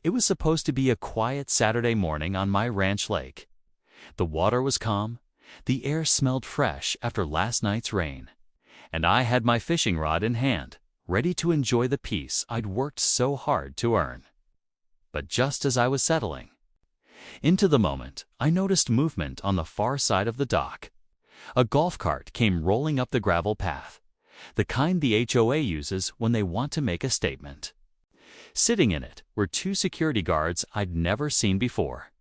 It was supposed to be a quiet Saturday morning on my ranch lake. The water was calm, the air smelled fresh after last night's rain, and I had my fishing rod in hand, ready to enjoy the peace I'd worked so hard to earn. But just as I was settling into the moment, I noticed movement on the far side of the dock. A golf cart came rolling up the gravel path, the kind the HOA uses when they want to make a statement. Sitting in it were two security guards I'd never seen before,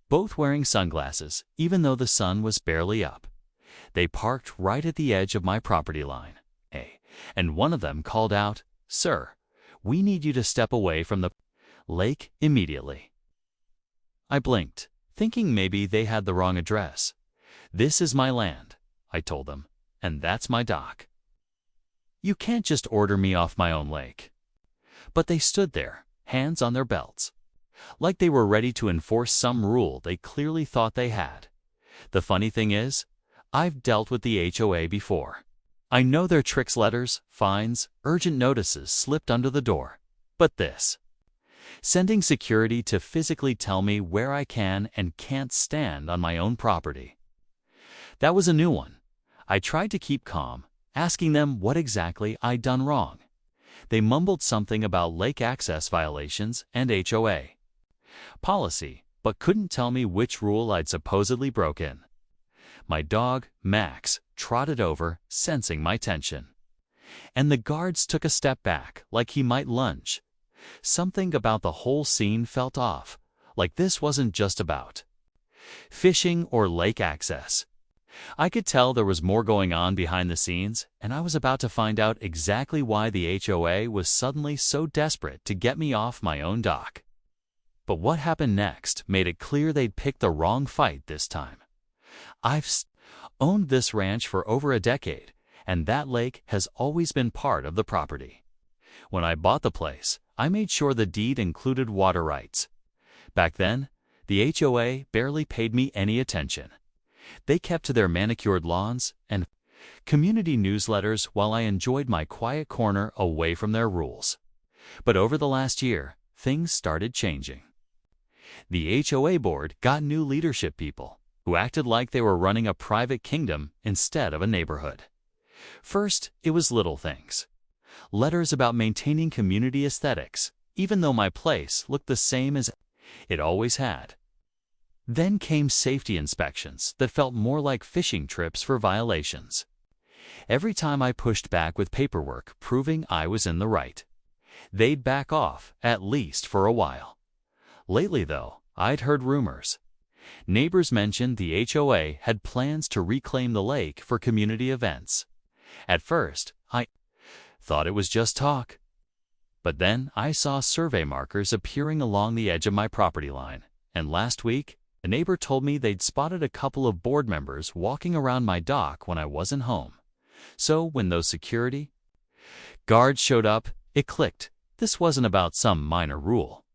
both wearing sunglasses even though the sun was barely up. They parked right at the edge of my property line, and one of them called out, "Sir, we need you to step away from the lake immediately." I blinked, thinking maybe they had the wrong address. "This is my land," I told them, "and that's my dock. You can't just order me off my own lake." But they stood there, hands on their belts, like they were ready to enforce some rule they clearly thought they had. The funny thing is, I've dealt with the HOA before. I know their tricks, letters, fines, urgent notices slipped under the door. But this, sending security to physically tell me where I can and can't stand on my own property, that was a new one. I tried to keep calm, asking them what exactly I'd done wrong. They mumbled something about lake access violations and HOA policy, but couldn't tell me which rule I'd supposedly broken. My dog, Max, trotted over, sensing my tension, and the guards took a step back like he might lunge. Something about the whole scene felt off, like this wasn't just about fishing or lake access. I could tell there was more going on behind the scenes, and I was about to find out exactly why the HOA was suddenly so desperate to get me off my own dock. But what happened next made it clear they'd picked the wrong fight this time. I've owned this ranch for over a decade, and that lake has always been part of the property. When I bought the place, I made sure the deed included water rights. Back then, the HOA barely paid me any attention. They kept to their manicured lawns and community newsletters while I enjoyed my quiet corner away from their rules. But over the last year, things started changing. The HOA board got new leadership people who acted like they were running a private kingdom instead of a neighborhood. First, it was little things. Letters about maintaining community aesthetics, even though my place looked the same as it always had. Then came safety inspections that felt more like fishing trips for violations. Every time I pushed back with paperwork proving I was in the right, they'd back off, at least for a while. Lately, though, I'd heard rumors. Neighbors mentioned the HOA had plans to reclaim the lake for community events. At first, I thought it was just talk. But then I saw survey markers appearing along the edge of my property line, and last week, a neighbor told me they'd spotted a couple of board members walking around my dock when I wasn't home. So when those security guards showed up, it clicked. This wasn't about some minor rule.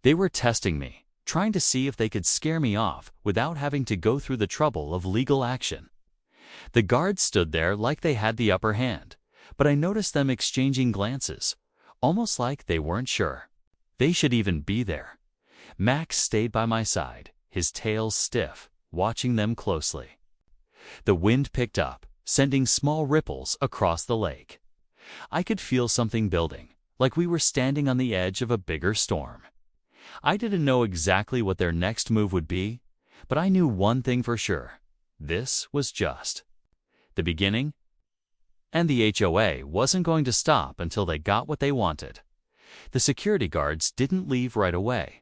They were testing me, trying to see if they could scare me off without having to go through the trouble of legal action. The guards stood there like they had the upper hand, but I noticed them exchanging glances, almost like they weren't sure they should even be there. Max stayed by my side, his tail stiff, watching them closely. The wind picked up, sending small ripples across the lake. I could feel something building, like we were standing on the edge of a bigger storm. I didn't know exactly what their next move would be, but I knew one thing for sure. This was just the beginning, and the HOA wasn't going to stop until they got what they wanted. The security guards didn't leave right away.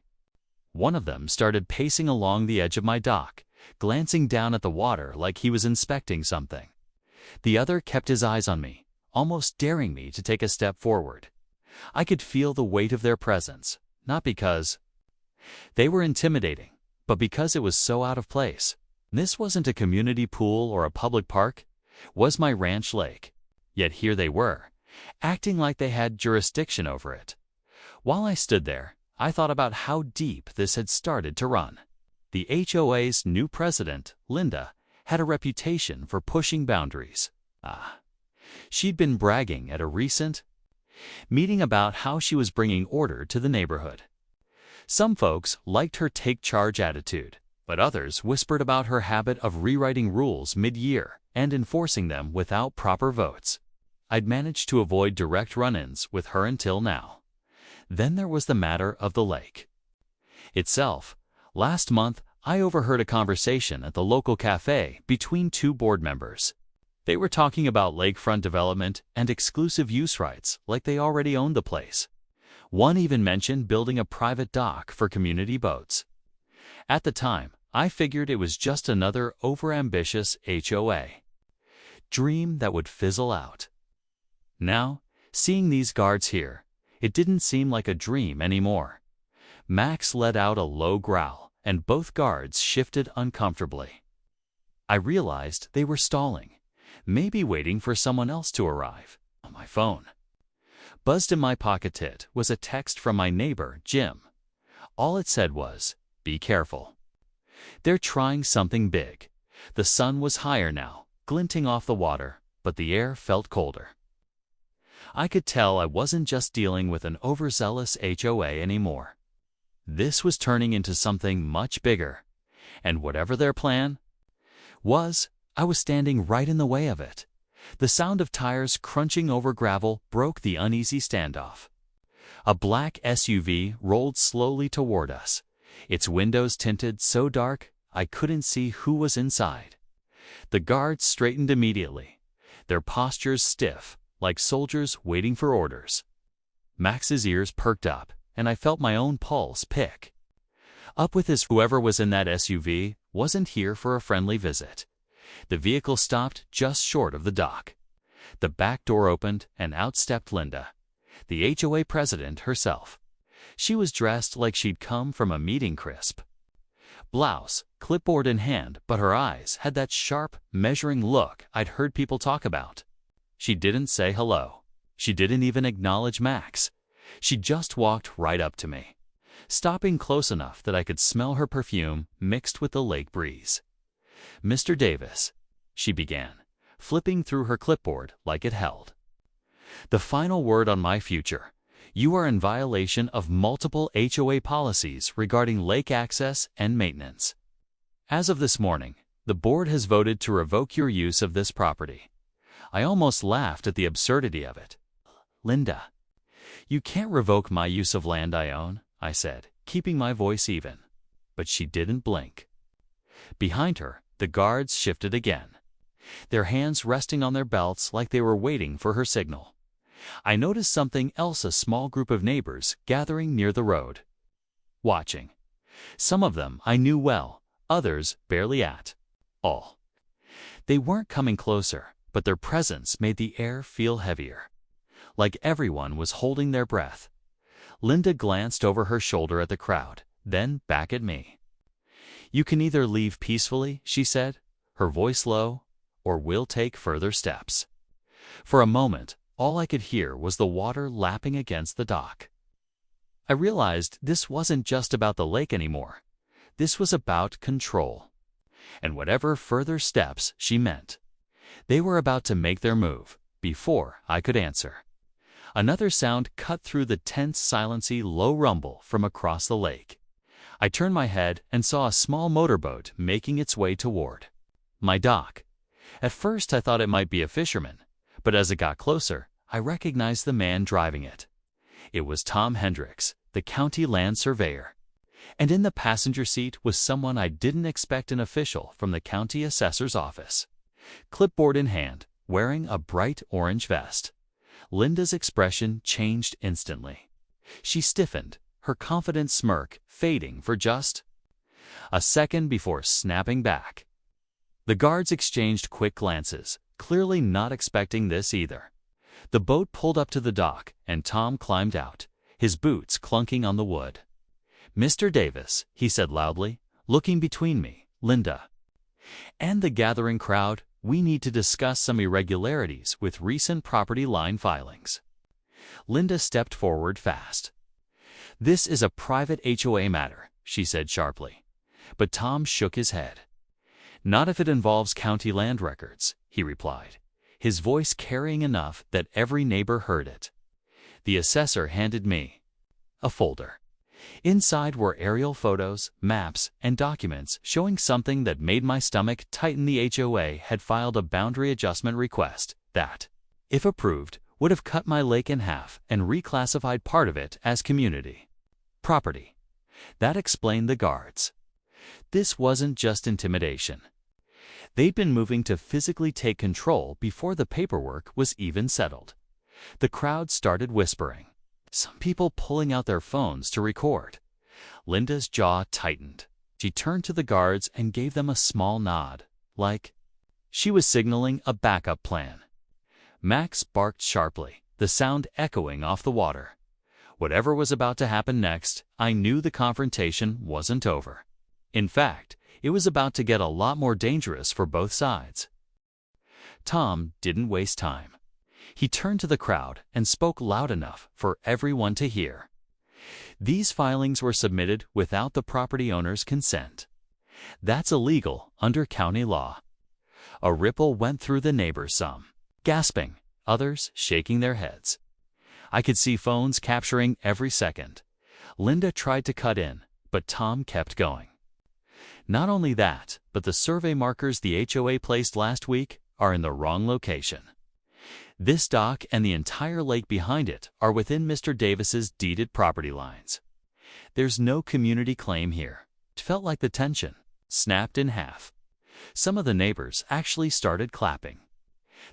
One of them started pacing along the edge of my dock, glancing down at the water like he was inspecting something. The other kept his eyes on me, almost daring me to take a step forward. I could feel the weight of their presence, not because they were intimidating, but because it was so out of place. This wasn't a community pool or a public park, it was my ranch lake. Yet here they were, acting like they had jurisdiction over it. While I stood there, I thought about how deep this had started to run. The HOA's new president, Linda, had a reputation for pushing boundaries. She'd been bragging at a recent meeting about how she was bringing order to the neighborhood. Some folks liked her take-charge attitude, but others whispered about her habit of rewriting rules mid-year and enforcing them without proper votes. I'd managed to avoid direct run-ins with her until now. Then there was the matter of the lake itself. Last month, I overheard a conversation at the local cafe between two board members. They were talking about lakefront development and exclusive use rights like they already owned the place. One even mentioned building a private dock for community boats. At the time, I figured it was just another overambitious HOA dream that would fizzle out. Now, seeing these guards here, it didn't seem like a dream anymore. Max let out a low growl, and both guards shifted uncomfortably. I realized they were stalling, maybe waiting for someone else to arrive. My phone buzzed in my pocket. It was a text from my neighbor, Jim. All it said was, "Be careful. They're trying something big." The sun was higher now, glinting off the water, but the air felt colder. I could tell I wasn't just dealing with an overzealous HOA anymore. This was turning into something much bigger, and whatever their plan was, I was standing right in the way of it. The sound of tires crunching over gravel broke the uneasy standoff. A black SUV rolled slowly toward us, its windows tinted so dark I couldn't see who was inside. The guards straightened immediately, their postures stiff, like soldiers waiting for orders. Max's ears perked up, and I felt my own pulse pick up with his. Whoever was in that SUV wasn't here for a friendly visit. The vehicle stopped just short of the dock. The back door opened, and out stepped Linda, the HOA president herself. She was dressed like she'd come from a meeting. Crisp blouse, clipboard in hand, but her eyes had that sharp, measuring look I'd heard people talk about. She didn't say hello. She didn't even acknowledge Max. She just walked right up to me, stopping close enough that I could smell her perfume mixed with the lake breeze. "Mr. Davis," she began, flipping through her clipboard like it held the final word on my future. "You are in violation of multiple HOA policies regarding lake access and maintenance. As of this morning, the board has voted to revoke your use of this property." I almost laughed at the absurdity of it. "Linda, you can't revoke my use of land I own," I said, keeping my voice even. But she didn't blink. Behind her, the guards shifted again, their hands resting on their belts like they were waiting for her signal. I noticed something else: a small group of neighbors gathering near the road, watching. Some of them I knew well, others barely at all. They weren't coming closer, but their presence made the air feel heavier, like everyone was holding their breath. Linda glanced over her shoulder at the crowd, then back at me. "You can either leave peacefully," she said, her voice low, "or we'll take further steps." For a moment, all I could hear was the water lapping against the dock. I realized this wasn't just about the lake anymore. This was about control. And whatever further steps she meant, they were about to make their move before I could answer. Another sound cut through the tense silency, low rumble from across the lake. I turned my head and saw a small motorboat making its way toward my dock. At first I thought it might be a fisherman, but as it got closer, I recognized the man driving it. It was Tom Hendricks, the county land surveyor. And in the passenger seat was someone I didn't expect: an official from the county assessor's office, clipboard in hand, wearing a bright orange vest. Linda's expression changed instantly. She stiffened, her confident smirk fading for just a second before snapping back. The guards exchanged quick glances, clearly not expecting this either. The boat pulled up to the dock, and Tom climbed out, his boots clunking on the wood. "Mr. Davis," he said loudly, looking between me, Linda, and the gathering crowd, "we need to discuss some irregularities with recent property line filings." Linda stepped forward fast. "This is a private HOA matter," she said sharply. But Tom shook his head. "Not if it involves county land records," he replied, his voice carrying enough that every neighbor heard it. The assessor handed me a folder. Inside were aerial photos, maps, and documents showing something that made my stomach tighten. The HOA had filed a boundary adjustment request that, if approved, would have cut my lake in half and reclassified part of it as community property. That explained the guards. This wasn't just intimidation. They'd been moving to physically take control before the paperwork was even settled. The crowd started whispering, some people pulling out their phones to record. Linda's jaw tightened. She turned to the guards and gave them a small nod, like she was signaling a backup plan. Max barked sharply, the sound echoing off the water. Whatever was about to happen next, I knew the confrontation wasn't over. In fact, it was about to get a lot more dangerous for both sides. Tom didn't waste time. He turned to the crowd and spoke loud enough for everyone to hear. These filings were submitted without the property owner's consent. That's illegal under county law. A ripple went through the neighbors, some gasping, others shaking their heads. I could see phones capturing every second. Linda tried to cut in, but Tom kept going. Not only that, but the survey markers the HOA placed last week are in the wrong location. This dock and the entire lake behind it are within Mr. Davis's deeded property lines. There's no community claim here. It felt like the tension snapped in half. Some of the neighbors actually started clapping.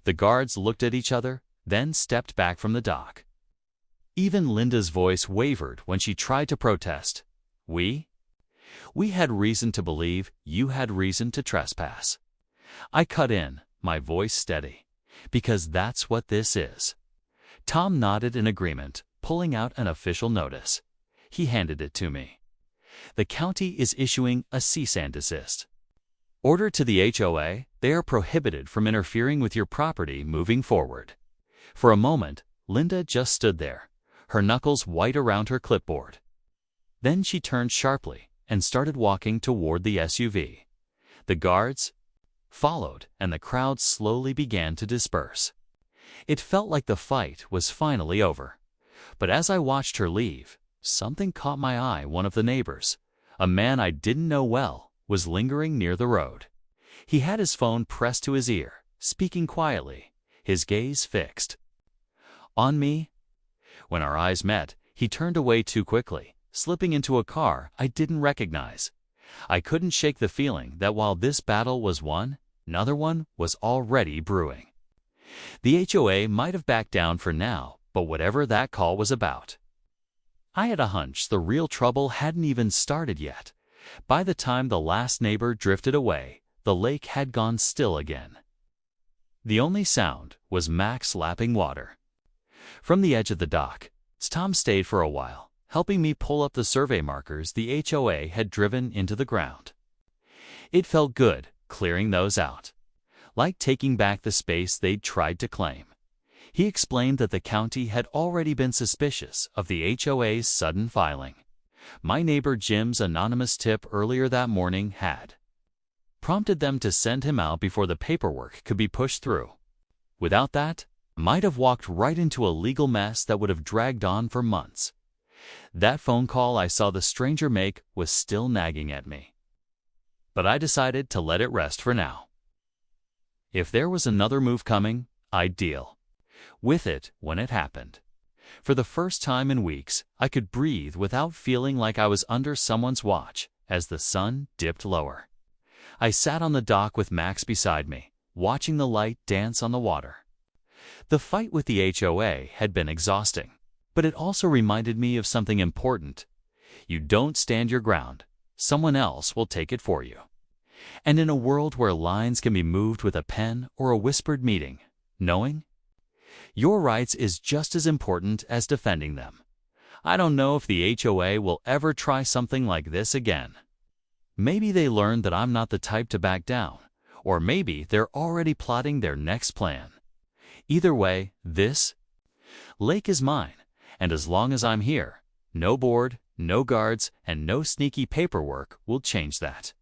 The guards looked at each other, then stepped back from the dock. Even Linda's voice wavered when she tried to protest. We had reason to believe you had reason to trespass. I cut in, my voice steady, because that's what this is. Tom nodded in agreement, pulling out an official notice. He handed it to me. The county is issuing a cease and desist order to the HOA. They are prohibited from interfering with your property moving forward. For a moment, Linda just stood there, her knuckles white around her clipboard. Then she turned sharply and started walking toward the SUV. The guards followed, and the crowd slowly began to disperse. It felt like the fight was finally over. But as I watched her leave, something caught my eye. One of the neighbors, a man I didn't know well, was lingering near the road. He had his phone pressed to his ear, speaking quietly, his gaze fixed on me. When our eyes met, he turned away too quickly, slipping into a car I didn't recognize. I couldn't shake the feeling that while this battle was won, another one was already brewing. The HOA might have backed down for now, but whatever that call was about, I had a hunch the real trouble hadn't even started yet. By the time the last neighbor drifted away, the lake had gone still again. The only sound was Max lapping water. From the edge of the dock, Tom stayed for a while, helping me pull up the survey markers the HOA had driven into the ground. It felt good, clearing those out, like taking back the space they'd tried to claim. He explained that the county had already been suspicious of the HOA's sudden filing. My neighbor Jim's anonymous tip earlier that morning had prompted them to send him out before the paperwork could be pushed through. Without that, I might have walked right into a legal mess that would have dragged on for months. That phone call I saw the stranger make was still nagging at me. But I decided to let it rest for now. If there was another move coming, I'd deal with it when it happened. For the first time in weeks, I could breathe without feeling like I was under someone's watch as the sun dipped lower. I sat on the dock with Max beside me, watching the light dance on the water. The fight with the HOA had been exhausting, but it also reminded me of something important. You don't stand your ground, someone else will take it for you. And in a world where lines can be moved with a pen or a whispered meeting, knowing your rights is just as important as defending them. I don't know if the HOA will ever try something like this again. Maybe they learned that I'm not the type to back down, or maybe they're already plotting their next plan. Either way, this lake is mine, and as long as I'm here, no board, no guards, and no sneaky paperwork will change that.